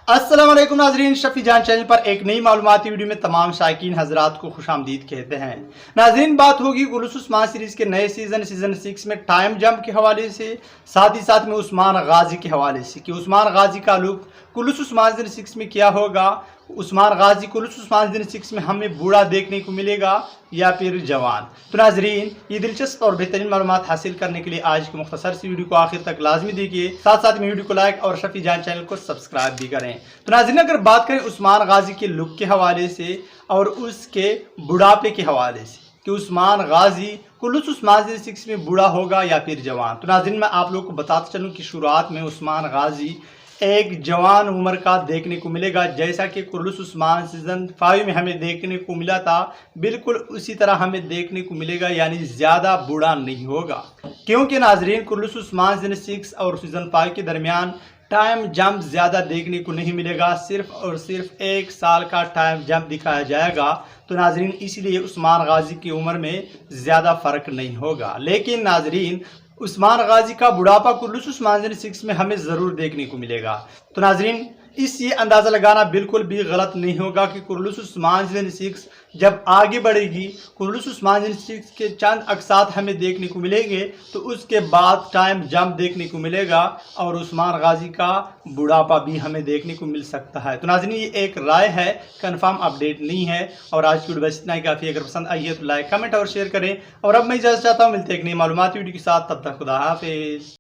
अस्सलाम वालेकुम नाजरीन, शफी जान चैनल पर एक नई मालूमाती वीडियो में तमाम शायकीन हजरात को खुश आमदीद कहते हैं। नाजरीन, बात होगी कुल्लूस उस्मान सीरीज़ के नए सीज़न 6 में टाइम जंप के हवाले से, साथ ही साथ में उस्मान गाजी के हवाले से कि उस्मान गाजी का लुक कुल्लूस उस्मान सीज़न 6 में क्या होगा। उस्मान गाजी कुल्लूस उस्मान सीज़न 6 में हमें बूढ़ा देखने को मिलेगा या फिर जवान। तो नाजरीन, ये दिलचस्प और बेहतरीन मालूमात हासिल करने के लिए आज की मुख्तसर सी वीडियो को आखिर तक लाजमी देखिए, साथ साथ में वीडियो को लाइक और शफी जान चैनल को सब्सक्राइब भी करें। तो नाजरीन, अगर बात करें उस्मान गाजी के लुक के हवाले से और उसके बुढ़ापे के हवाले से कि उस्मान गाजी कुल्लूस उस्मान सीज़न 6 में बूढ़ा होगा या फिर जवान, तो नाजरीन मैं आप लोगों को बताता चलूँ कि शुरुआत में उस्मान गाजी एक जवान उम्र का देखने को मिलेगा, जैसा कि कुल्लूस उस्मान सीज़न 5 में हमें देखने को मिला था। बिल्कुल उसी तरह हमें देखने को मिलेगा, यानी ज़्यादा बूढ़ा नहीं होगा, क्योंकि नाजरीन कुल्लूस उस्मान सीज़न 6 और सीज़न 5 के दरमियान टाइम जंप ज़्यादा देखने को नहीं मिलेगा, सिर्फ और सिर्फ 1 साल का टाइम जंप दिखाया जाएगा। तो नाजरीन, इसीलिए उस्मान गाजी की उम्र में ज़्यादा फ़र्क नहीं होगा। लेकिन नाजरीन, उस्मान गाजी का बुढ़ापा कुल्लूस उस्मान सीज़न 6 में हमें ज़रूर देखने को मिलेगा। तो नाजरीन, ये अंदाज़ा लगाना बिल्कुल भी गलत नहीं होगा कि कुल्लूस उस्मान सीज़न 6 जब आगे बढ़ेगी, कुल्लूस उस्मान सीज़न 6 के चंद अक्सात हमें देखने को मिलेंगे, तो उसके बाद टाइम जंप देखने को मिलेगा और उस्मान गाजी का बुढ़ापा भी हमें देखने को मिल सकता है। तो नाज़रीन, ये एक राय है, कंफर्म अपडेट नहीं है। और आज की वीडियो बस इतना ही काफ़ी। अगर पसंद आई है तो लाइक, कमेंट और शेयर करें। और अब मैं इजाज़त चाहता हूँ, मिलते हैं एक नई मालूमाती वीडियो के साथ। तब तक खुदा हाफिज़।